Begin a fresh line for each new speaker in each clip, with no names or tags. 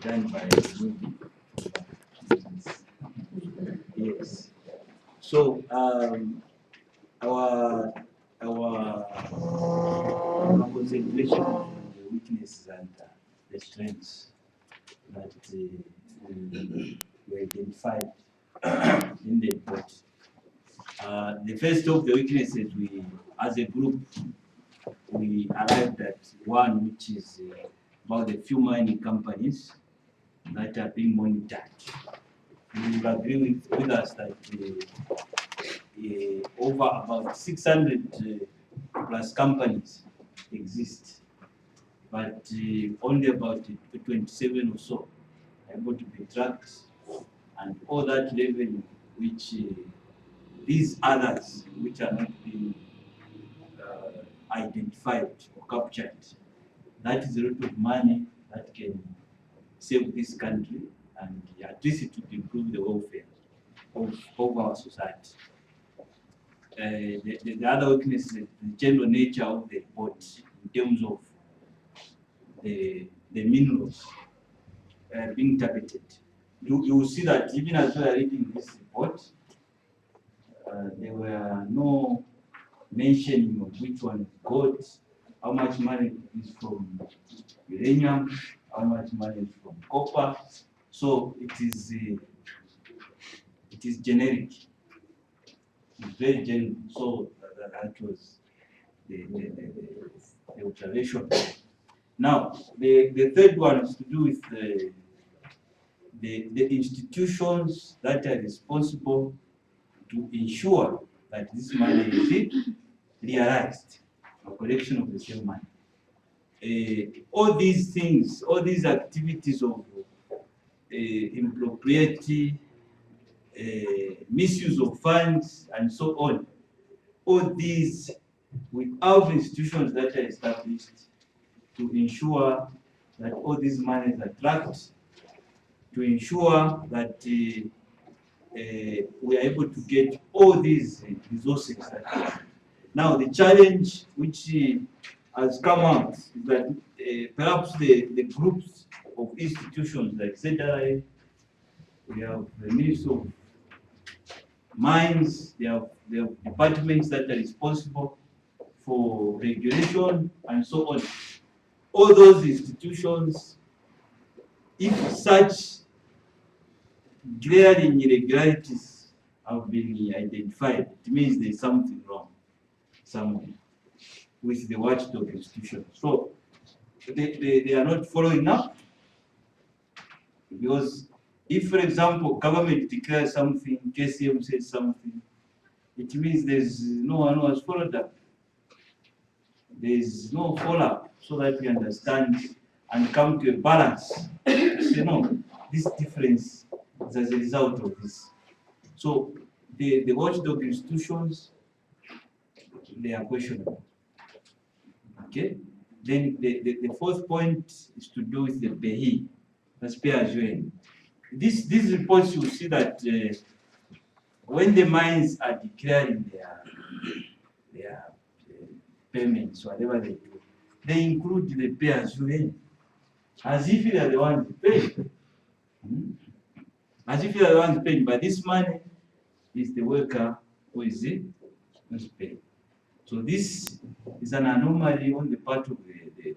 done by movie. Yes. So our concentration on the weaknesses and the strengths that were identified in the report. The first of the weaknesses, we, as a group, we arrived at one, which is about the few mining companies that are being monitored. You will agree with us that over about 600 plus companies exist, but only about 27 or so are able to be tracked, and all that revenue which these others which are not being identified or captured, that is a lot of money that can save this country, and at least it would improve the welfare of our society. The other weakness is the general nature of the report in terms of the minerals being targeted. You will see that even as we are reading this report, there were no mentioning of which one is gold, how much money is from uranium, how much money is from copper. So it is generic. It's very general. So that was the observation. Now the third one is to do with the institutions that are responsible to ensure that this money is realized, a collection of the same money. All these things, all these activities of impropriety, misuse of funds, and so on, all these without institutions that are established to ensure that all these monies are tracked, to ensure that we are able to get all these resources. Now the challenge which has come out is that perhaps the groups of institutions like ZRI, we have the Ministry of Mines, they have departments that are responsible for regulation and so on. All those institutions, if such glaring irregularities have been identified, it means there's something wrong somewhere with the watchdog institutions. So they are not following up, because if, for example, government declares something, KCM says something, it means there's no one who has followed up. There's no follow-up so that we understand and come to a balance. You know, this difference is as a result of this. So the watchdog institutions, they are questionable. Okay? Then the fourth point is to do with the pay, that's pay as you earn. These reports, you will see that when the mines are declaring their payments, whatever they do, they include the pay as you earn, as if they are the ones paying. As if they are the ones paying, but this money is the worker who is paid. So this is an anomaly on the part of the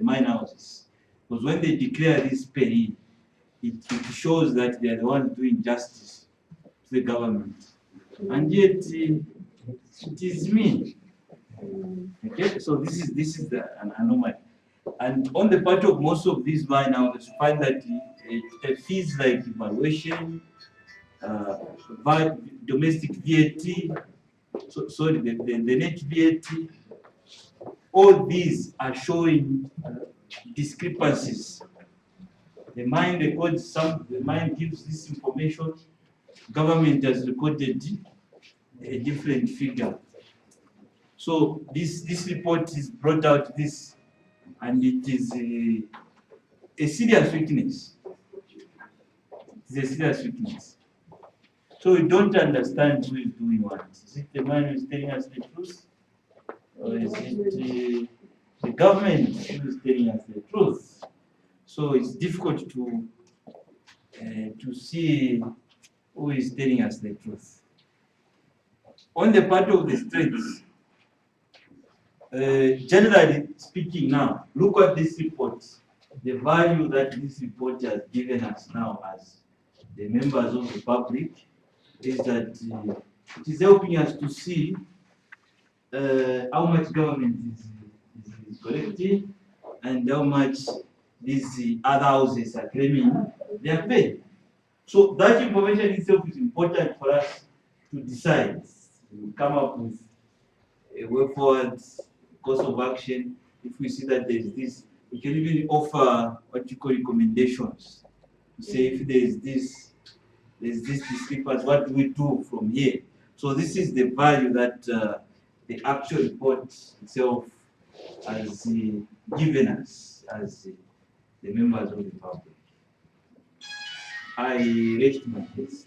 mine houses, because when they declare this pay, it shows that they are the ones doing justice to the government, and yet it is me. Okay, so this is an anomaly, and on the part of most of these mine houses, you find that fees like evaluation, domestic VAT, sorry, the net VAT, all these are showing discrepancies. The mine records the mine gives this information, government has recorded a different figure. So this report is brought out this, and it is a serious weakness. It is a serious weakness. So we don't understand who is doing what. Is it the man who is telling us the truth? Or is it the government who is telling us the truth? So it's difficult to see who is telling us the truth. On the part of the strengths, generally speaking now, look at this report. The value that this report has given us now as the members of the public is that it is helping us to see how much government is collecting and how much these other houses are claiming they are paying. So that information itself is important for us to decide, to come up with a way forward, course of action. If we see that there is this, we can even offer what you call recommendations. To say if there's this discrepancy, what do we do from here? So this is the value that the actual report itself has given us as the members of the public. I raised my case.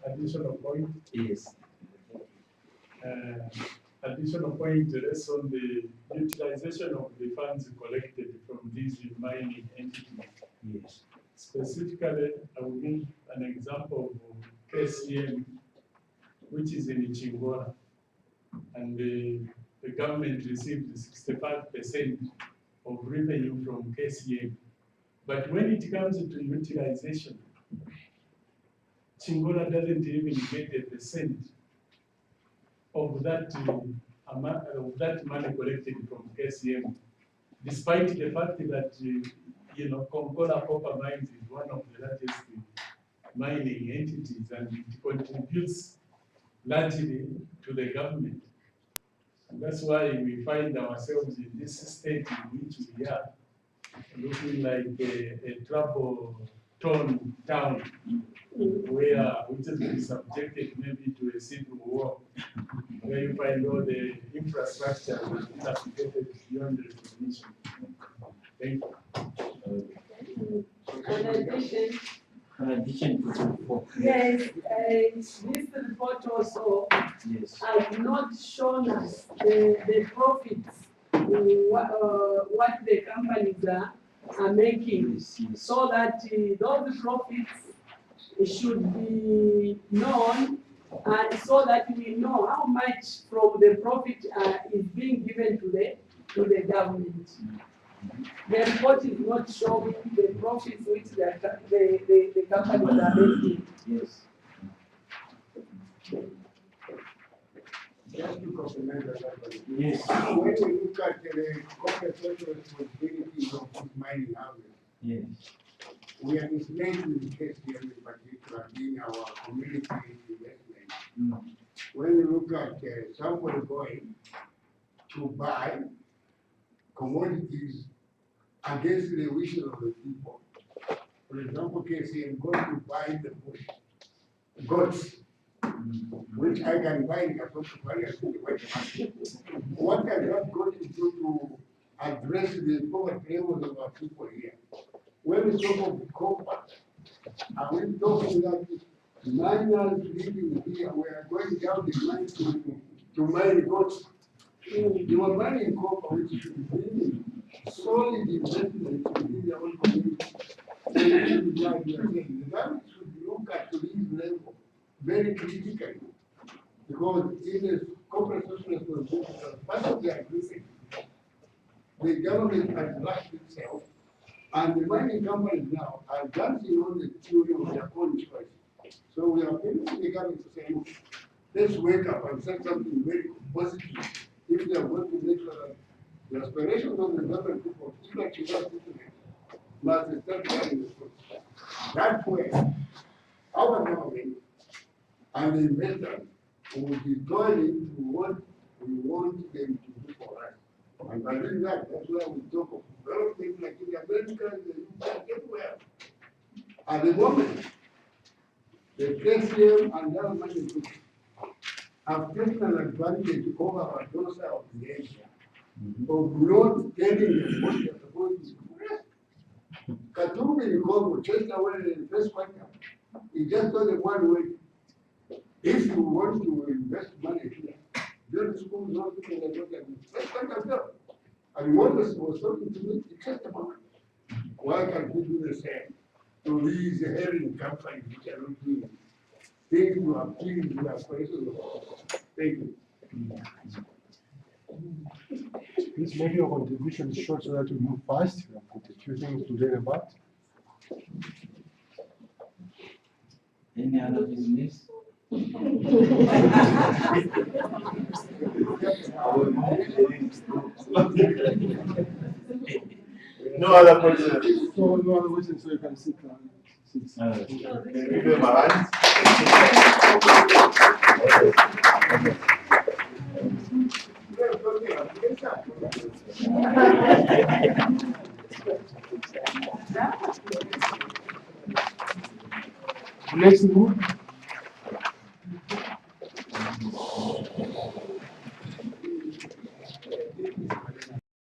Additional point.
Yes.
Additional point rests on the utilization of the funds collected from these mining entities.
Yes.
Specifically, I will give an example of KCM, which is in Chingola, and the government received 65% of revenue from KCM. But when it comes to utilization, Chingola doesn't even get 1% of that money collected from KCM, despite the fact that Chingola Copper Mines is one of the largest mining entities and it contributes largely to the government. And that's why we find ourselves in this state in which we are, looking like a trouble-torn town, which has been subjected maybe to a civil war, where you find all the infrastructure dilapidated beyond recognition. Thank you.
In addition to
yes, this report also has not shown us the profits, what the companies are making, so that those profits should be known, and so that we know how much from the profit is being given to the government. The report is not showing the profits which the companies are making.
yes.
Just to complement that,
Yes.
when we look at the corporate social responsibilities of these mining houses,
Yes.
we are misled in the case here in particular, being our community investment. When we look at someone going to buy commodities against the wishes of the people, for example, KCM going to buy the bush, goats, which I can buy in Kasongo Valley and the white market. What has that got to do to address the poverty levels of our people here? When we talk of copper, are we talking that miners living here, we are going down the line to mine goats? You are mining copper, which should bring solid investment within their own community. The government should look at this level very critically, because in the corporate social responsibility, part of the agreement, the government has lashed itself, and the mining companies now are dancing on the theory of their own choice. So we are appealing to the government to say, look, let's wake up and say something very positive. If they are going to make sure that the aspirations of the government people, even Chuba must start carrying the fruit. That way, our government and the investors will be toiling to what we want them to do for us. And by doing that, that's why we talk of development like in the Americans, the UK, everywhere. At the moment, the KCM and the other mining groups have taken an advantage over our daughter of the Asia of not telling them what they are supposed to do. Katumbi in Congo chased away the first quarter. He just told them one way. If you want to invest money here, Their school is not looking at what I mean. And one was talking to me, he said, why can't we do the same? To these herring companies which are not doing things you are pleased with our questions. Thank you.
Please make your contribution short so that we move fast. We have got a few things to learn about.
Any other business?
No other questions.
So no other questions, so you can sit down.
Can you give them a hand?
Next group.